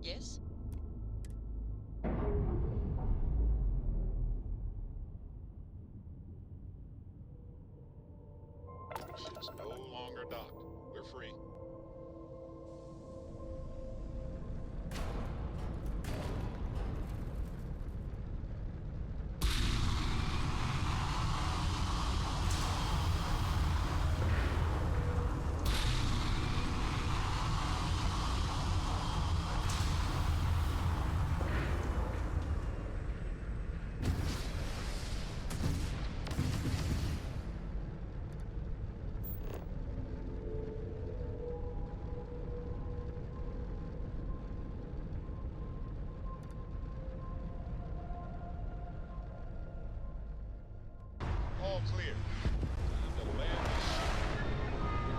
guess. Ship's no longer docked. We're free. All clear. Time to land this ship.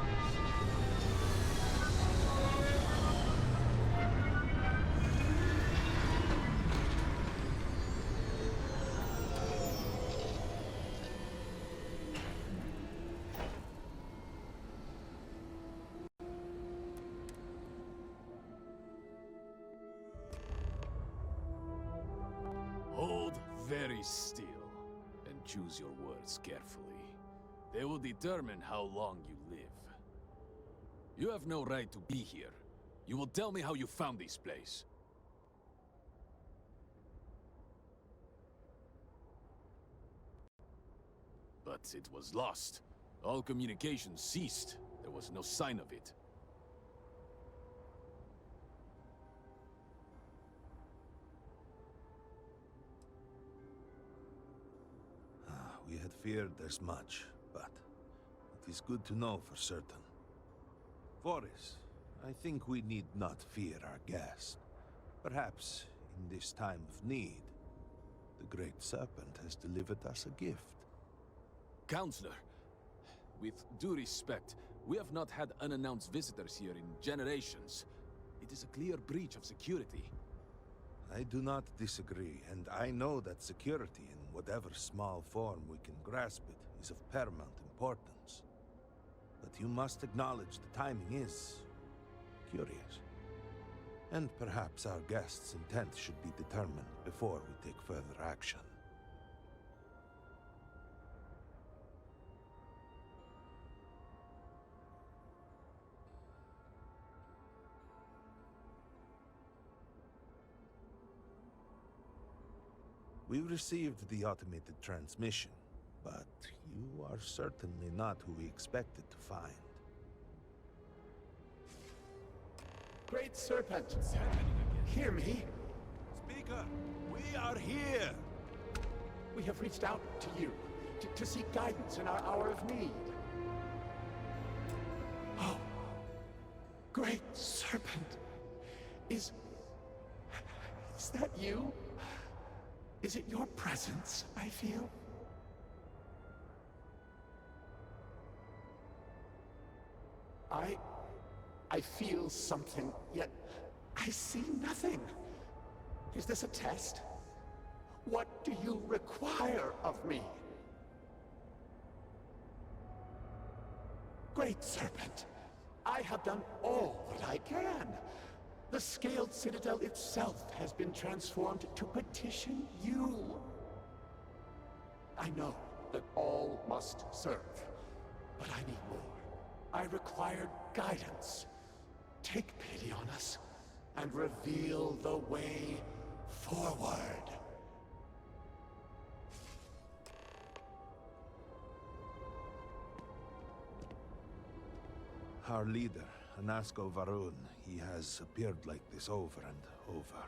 Hold very still, and choose your words carefully. They will determine how long you live. You have no right to be here. You will tell me how you found this place. But it was lost. All communication ceased. There was no sign of it. We had feared as much, but it is good to know for certain. Voris, I think we need not fear our guest. Perhaps, in this time of need, the Great Serpent has delivered us a gift. Counselor, with due respect, we have not had unannounced visitors here in generations. It is a clear breach of security. I do not disagree, and I know that security, in whatever small form we can grasp it, is of paramount importance. But you must acknowledge the timing is curious. And perhaps our guest's intent should be determined before we take further action. We received the automated transmission, but you are certainly not who we expected to find. Great Serpent, What's happening again? hear me. Speaker, we are here! We have reached out to you to seek guidance in our hour of need. Oh, Great Serpent, is that you? Is it your presence I feel? I feel something, yet I see nothing. Is this a test? What do you require of me? Great Serpent, I have done all that I can. The scaled citadel itself has been transformed to petition you. I know that all must serve, but I need more. I require guidance. Take pity on us and reveal the way forward. Our leader, Anasko Varun, he has appeared like this over and over.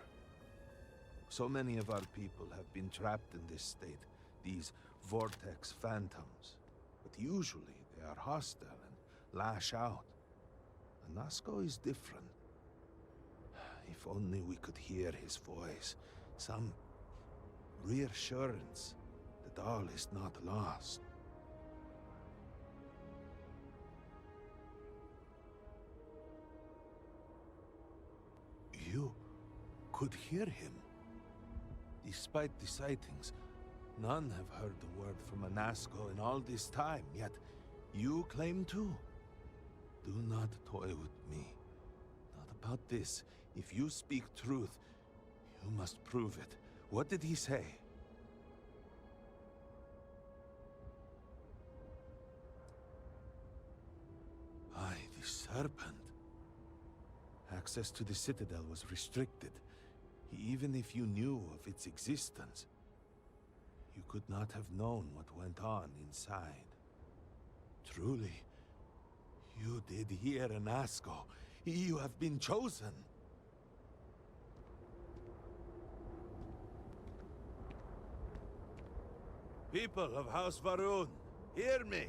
So many of our people have been trapped in this state, these vortex phantoms. But usually they are hostile and lash out. Anasko is different. If only we could hear his voice, some reassurance that all is not lost. You could hear him. Despite the sightings, none have heard the word from Anasko in all this time, yet you claim to. Do not toy with me. Not about this. If you speak truth, you must prove it. What did he say? Aye, the Serpent. Access to the Citadel was restricted. Even if you knew of its existence, you could not have known what went on inside. Truly, you did hear an Asco. You have been chosen. People of House Varun, hear me.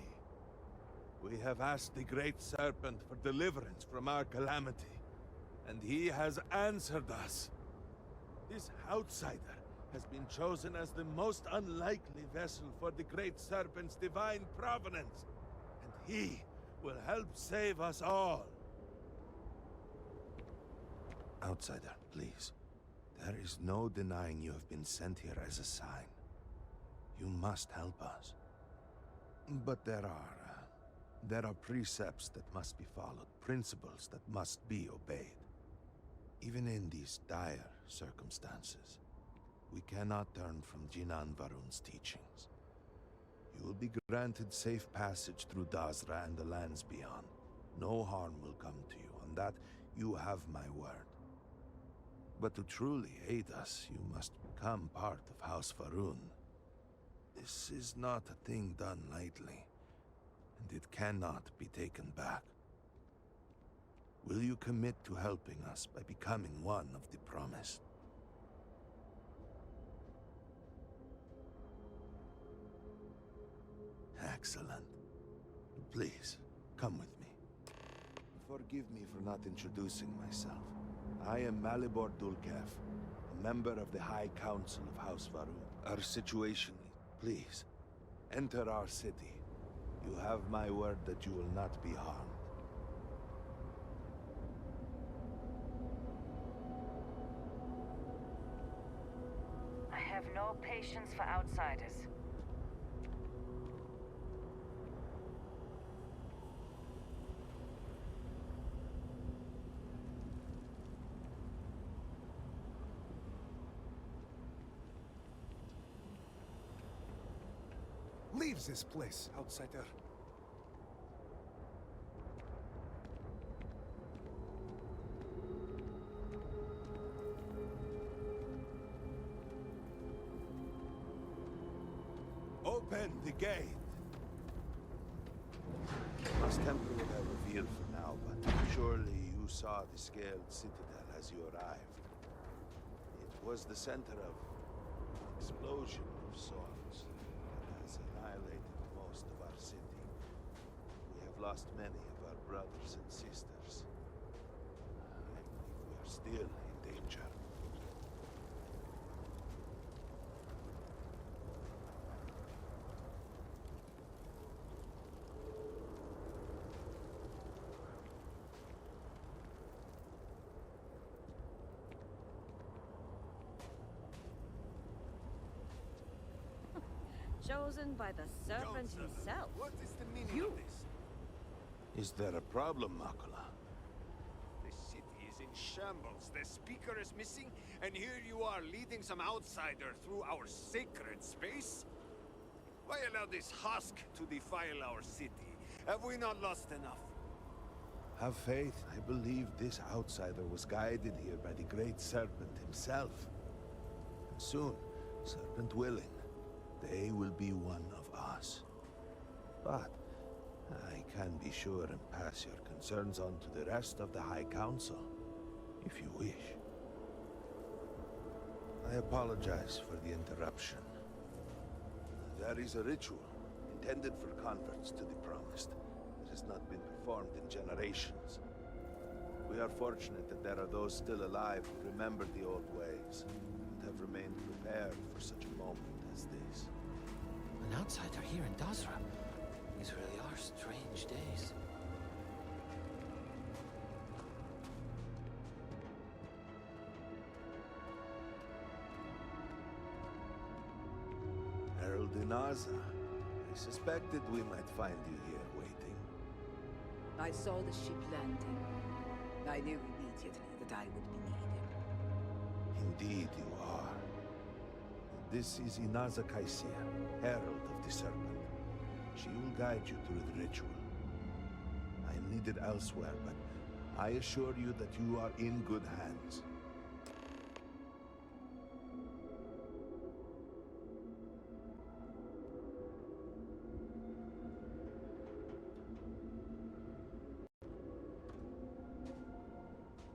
We have asked the Great Serpent for deliverance from our calamity, and he has answered us. This outsider has been chosen as the most unlikely vessel for the Great Serpent's divine providence, and he will help save us all. Outsider, please. There is no denying you have been sent here as a sign. You must help us. But there are precepts that must be followed, principles that must be obeyed. Even in these dire circumstances, we cannot turn from Jinan Varun's teachings. You will be granted safe passage through Dazra and the lands beyond. No harm will come to you. On that, you have my word. But to truly aid us, you must become part of House Varun. This is not a thing done lightly, and it cannot be taken back. Will you commit to helping us by becoming one of the promised? Excellent. Please, come with me. Forgive me for not introducing myself. I am Malibor Dulkev, a member of the High Council of House Varun. Our situation, please, enter our city. You have my word that you will not be harmed. I have no patience for outsiders. Leave this place, outsider. Open the gate! I must temper what I reveal for now, but surely you saw the scaled citadel as you arrived. It was the center of an explosion of sorts that has annihilated most of our city. We have lost many of our brothers and sisters. I believe we are still in danger. Chosen by the Serpent himself. What is the meaning of this? Is there a problem, Makula? The city is in shambles. The speaker is missing, and here you are leading some outsider through our sacred space? Why allow this husk to defile our city? Have we not lost enough? Have faith. I believe this outsider was guided here by the Great Serpent himself. And soon, Serpent willing, they will be one of us. But I can be sure and pass your concerns on to the rest of the High Council, if you wish. I apologize for the interruption. There is a ritual intended for converts to the Promised that has not been performed in generations. We are fortunate that there are those still alive who remember the old ways and have remained prepared for such a moment as this. An outsider here in Dazra. These really are strange days. Herald Dazra, I suspected we might find you here waiting. I saw the ship landing. I knew immediately that I would be needed. Indeed you are. This is Inaza Kaisia, Herald of the Serpent. She will guide you through the ritual. I am needed elsewhere, but I assure you that you are in good hands.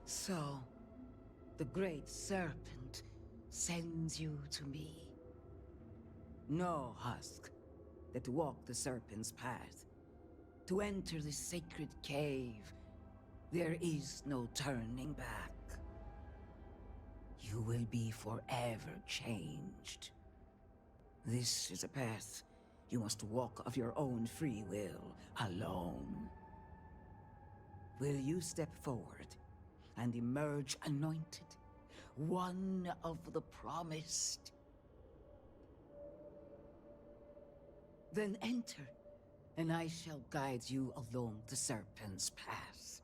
So, the Great Serpent sends you to me. Know, Husk, that to walk the Serpent's path, to enter the sacred cave, there is no turning back. You will be forever changed. This is a path you must walk of your own free will, alone. Will you step forward and emerge anointed, one of the promised? Then enter, and I shall guide you along the Serpent's path.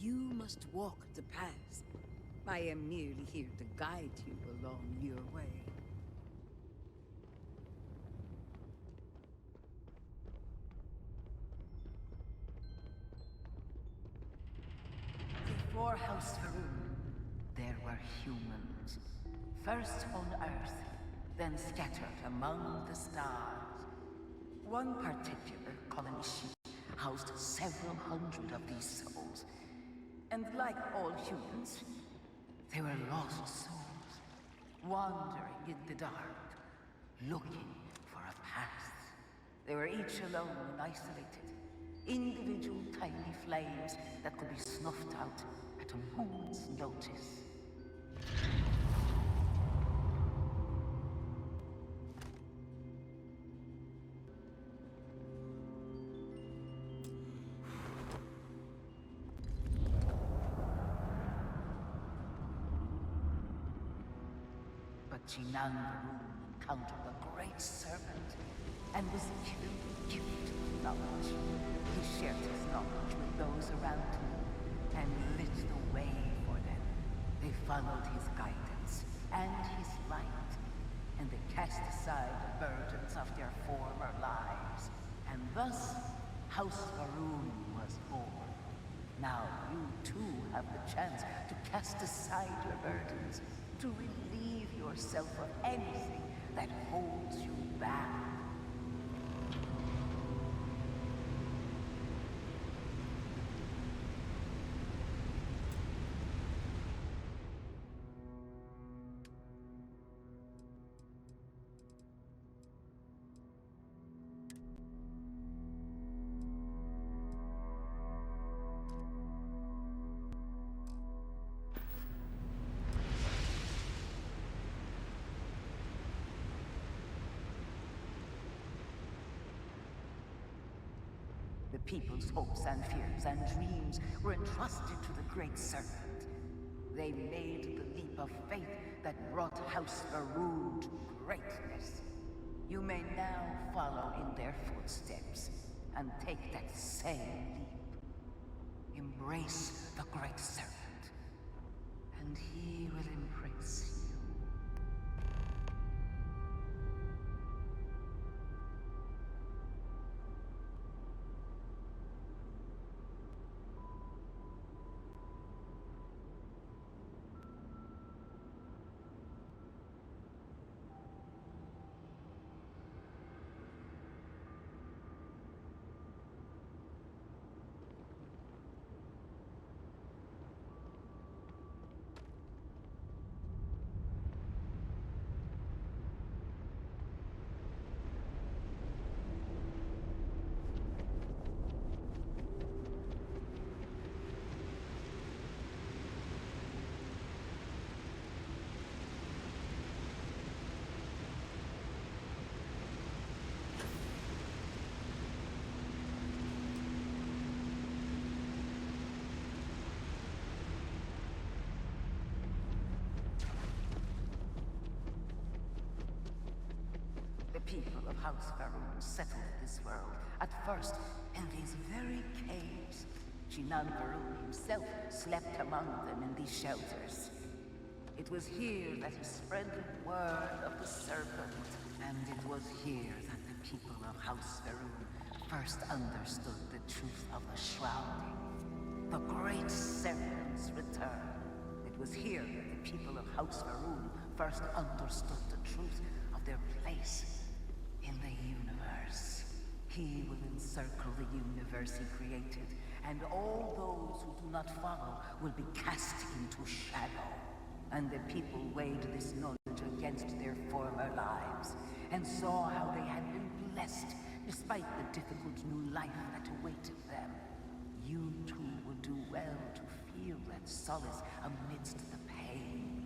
You must walk the path. I am merely here to guide you along your way. Before House Faroon, there were humans. First on Earth, then scattered among the stars. One particular colony ship housed several hundred of these souls. And like all humans, they were lost souls, wandering in the dark, looking for a path. They were each alone and isolated, individual tiny flames that could be snuffed out at a moment's notice. Jinan Varun encountered the Great Serpent and was killed with knowledge. He shared his knowledge with those around him and lit the way for them. They followed his guidance and his light, and they cast aside the burdens of their former lives. And thus, House Varun was born. Now you too have the chance to cast aside your burdens, to relieve yourself of anything that holds you back. The people's hopes and fears and dreams were entrusted to the Great Serpent. They made the leap of faith that brought House Varun to greatness. You may now follow in their footsteps and take that same leap. Embrace the Great Serpent, and he will embrace you. people of House Faroon settled this world, at first in these very caves. Shinan Faroon himself slept among them in these shelters. It was here that he spread the word of the Serpent, and it was here that the people of House Faroon first understood the truth of the shrouding. The Great Serpent's return. It was here that the people of House Faroon first understood the truth of their place in the universe. He will encircle the universe he created, and all those who do not follow will be cast into shadow. And the people weighed this knowledge against their former lives, and saw how they had been blessed despite the difficult new life that awaited them. You too will do well to feel that solace amidst the pain.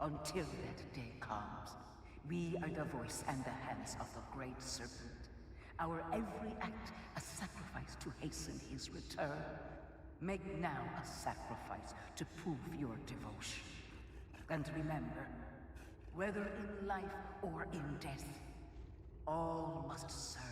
Until that day comes, we are the voice and the hands of the Great Serpent. Our every act a sacrifice to hasten his return. Make now a sacrifice to prove your devotion. And remember, whether in life or in death, all must serve.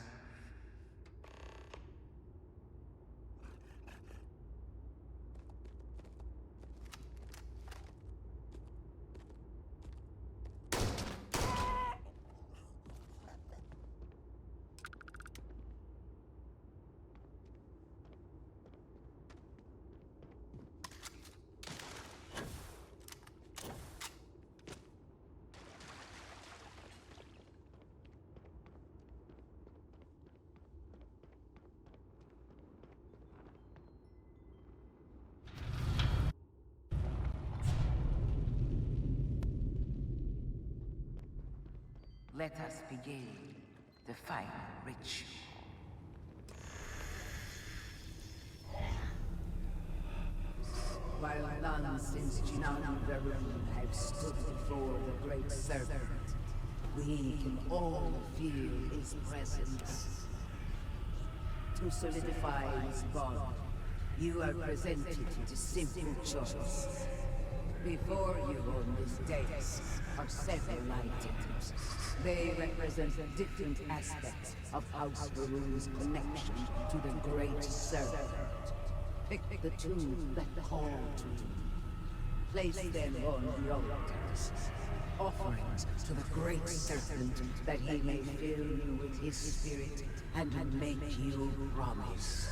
Let us begin the final ritual. While none since Jinan Varun have stood before the Great Serpent, we can all feel his presence. To solidify his bond, you are presented with a simple choice. Before you on this dais are several items. They represent different aspects of House Varun's connection to the Great Serpent. Pick the two that call to you. Place them on the altars. Offerings to the Great Serpent that he may fill you with his spirit and make you promise.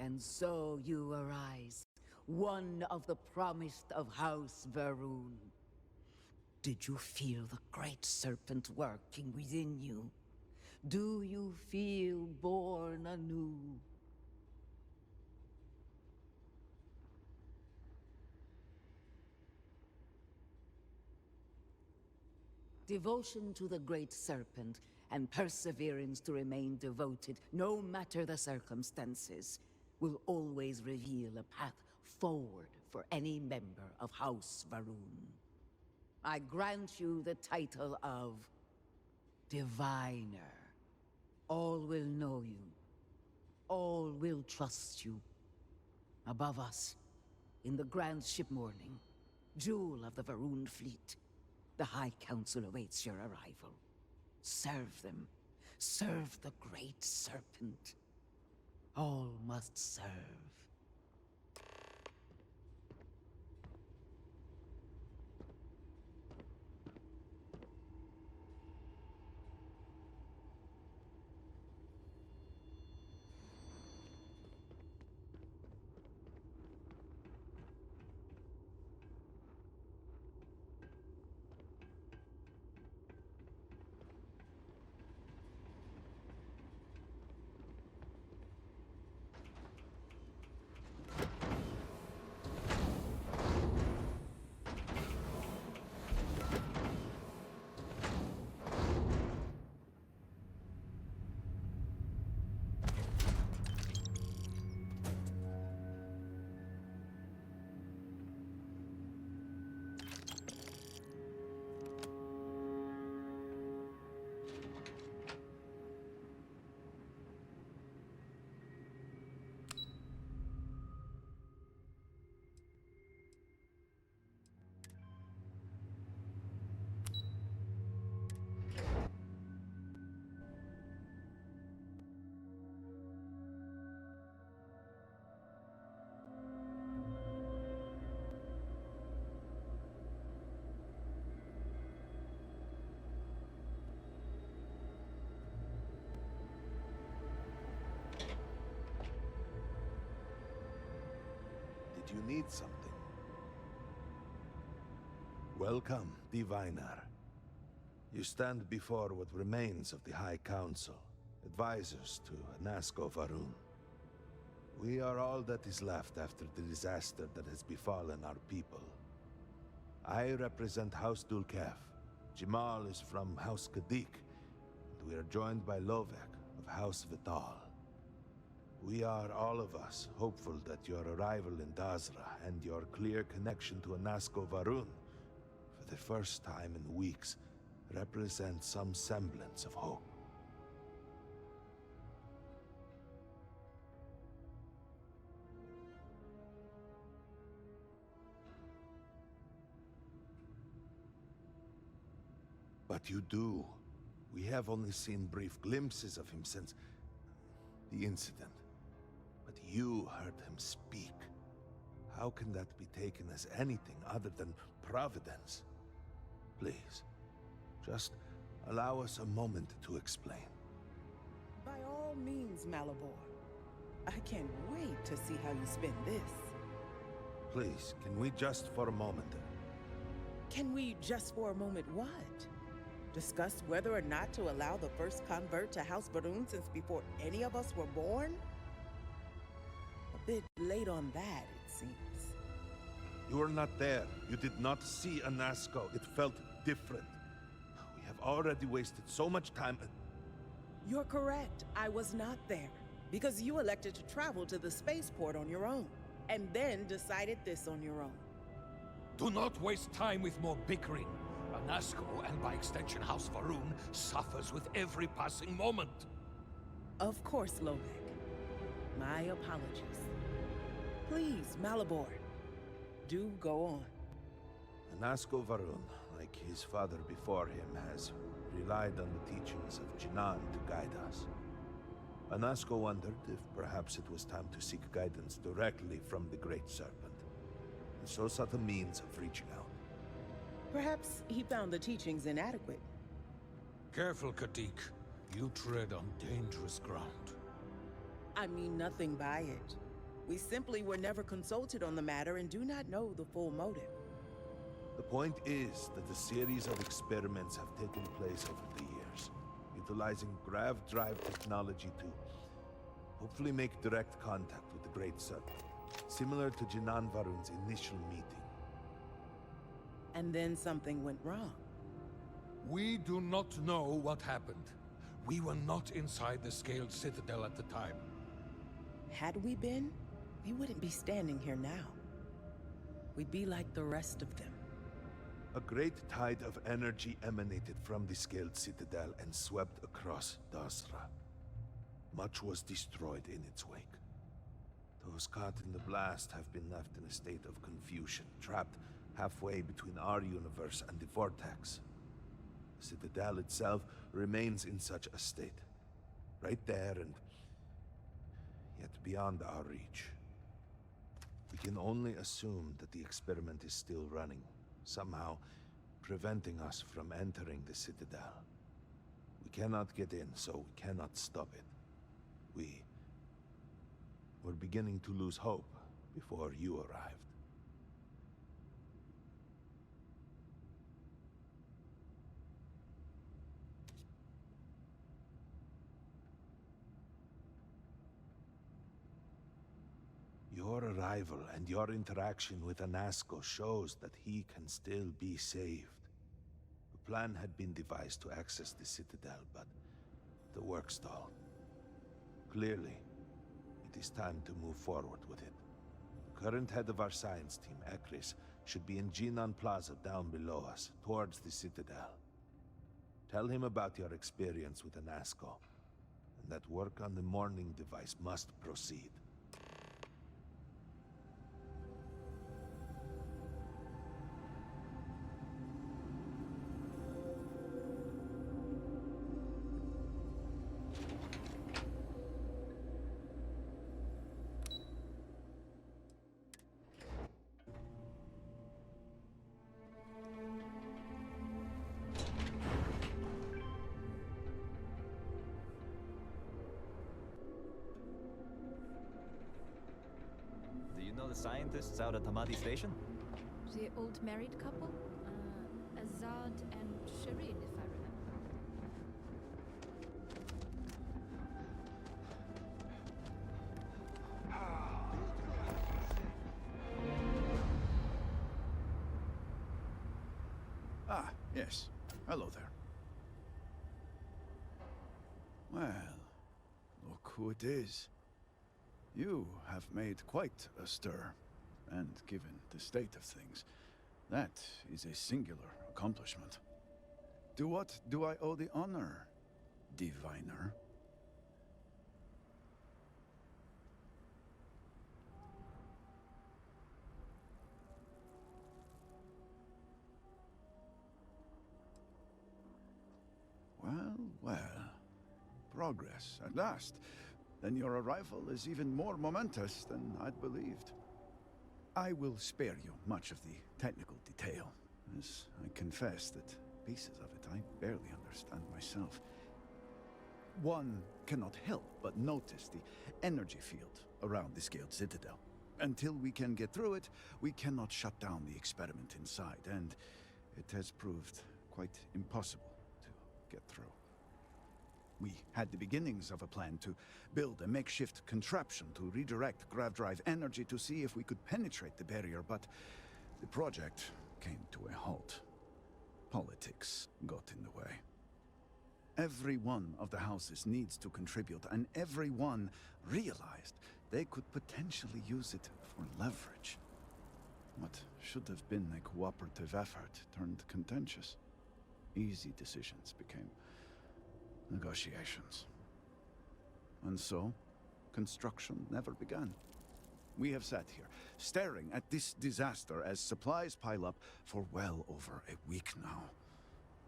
And so you arise, one of the promised of House Varun. Did you feel the Great Serpent working within you? Do you feel born anew? Devotion to the Great Serpent and perseverance to remain devoted, no matter the circumstances, will always reveal a path forward for any member of House Varun. I grant you the title of Diviner. All will know you. All will trust you. Above us, in the Grand Ship Morning, jewel of the Varun fleet, the High Council awaits your arrival. Serve them. Serve the Great Serpent. All must serve. Did you need something? Welcome, Diviner. You stand before what remains of the High Council, advisors to Anasko Varun. We are all that is left after the disaster that has befallen our people. I represent House Dulkef. Jamal is from House Kadik, and we are joined by Lovek of House Vital. We are, all of us, hopeful that your arrival in Dazra and your clear connection to Anasko Varun, for the first time in weeks, represent some semblance of hope. But you do. We have only seen brief glimpses of him since the incident. But you heard him speak. How can that be taken as anything other than providence? Please, just allow us a moment to explain. By all means, Malabor. I can't wait to see how you spin this. Please, can we just for a moment? Can we just for a moment what? Discuss whether or not to allow the first convert to House Varun since before any of us were born? A bit late on that, it seems. You were not there. You did not see Anasko. It felt different. We have already wasted so much time. You're correct. I was not there. Because you elected to travel to the spaceport on your own. And then decided this on your own. Do not waste time with more bickering. Anasko, and by extension House Varun, suffers with every passing moment. Of course, Lovek. My apologies. Please, Malabor, do go on. Anasko Varun, like his father before him, has relied on the teachings of Jinan to guide us. Anasko wondered if perhaps it was time to seek guidance directly from the Great Serpent, and so sought a means of reaching out. Perhaps he found the teachings inadequate. Careful, Kadik. You tread on dangerous ground. I mean nothing by it. We simply were never consulted on the matter and do not know the full motive. The point is that a series of experiments have taken place over the years, utilizing grav drive technology to hopefully make direct contact with the Great Serpent, similar to Jinan Varun's initial meeting. And then something went wrong. We do not know what happened. We were not inside the Scaled Citadel at the time. Had we been, we wouldn't be standing here now. We'd be like the rest of them. A great tide of energy emanated from the Scaled Citadel and swept across Dazra. Much was destroyed in its wake. Those caught in the blast have been left in a state of confusion, trapped halfway between our universe and the Vortex. The Citadel itself remains in such a state. Right there and yet beyond our reach. We can only assume that the experiment is still running, somehow preventing us from entering the Citadel. We cannot get in, so we cannot stop it. We're beginning to lose hope before you arrived. Your arrival and your interaction with Anasco shows that he can still be saved. A plan had been devised to access the Citadel, but the work stalled. Clearly, it is time to move forward with it. The current head of our science team, Ekris, should be in Jinan Plaza down below us, towards the Citadel. Tell him about your experience with Anasco, and that work on the morning device must proceed. Know the scientists out at Hamadi Station? The old married couple? Azad and Shireen, if I remember. Ah, yes. Hello there. Well, look who it is. You have made quite a stir, and given the state of things, that is a singular accomplishment. To what do I owe the honor, diviner? Well, well. Progress, at last. Then your arrival is even more momentous than I'd believed. I will spare you much of the technical detail, as I confess that pieces of it I barely understand myself. One cannot help but notice the energy field around the Scaled Citadel. Until we can get through it, we cannot shut down the experiment inside, and it has proved quite impossible to get through. We had the beginnings of a plan to build a makeshift contraption to redirect grav drive energy to see if we could penetrate the barrier, but the project came to a halt. Politics got in the way. Every one of the houses needs to contribute, and everyone realized they could potentially use it for leverage. What should have been a cooperative effort turned contentious. Easy decisions became negotiations. And so, construction never began. We have sat here, staring at this disaster as supplies pile up for well over a week now.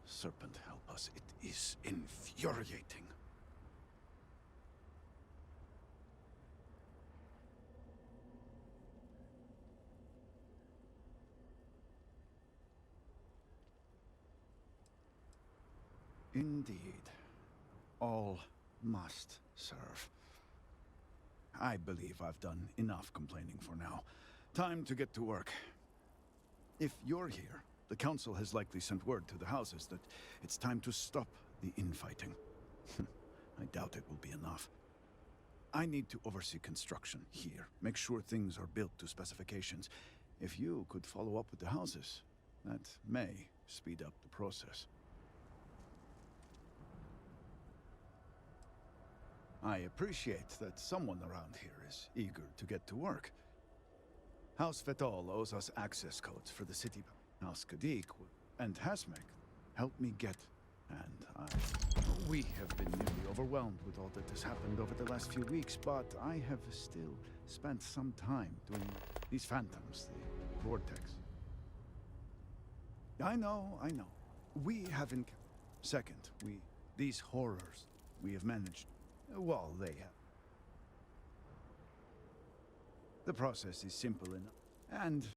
Serpent help us, it is infuriating. Indeed. All must serve. I believe I've done enough complaining for now. Time to get to work. If you're here, the Council has likely sent word to the houses that it's time to stop the infighting. I doubt it will be enough. I need to oversee construction here, make sure things are built to specifications. If you could follow up with the houses, that may speed up the process. I appreciate that someone around here is eager to get to work. House Vetol owes us access codes for the city. House Kadik and Hasmek helped me get, and we have been nearly overwhelmed with all that has happened over the last few weeks, but I have still spent some time doing these phantoms, the vortex. I know. We haven't. Second, these horrors, we have managed. Well, they have. The process is simple enough, and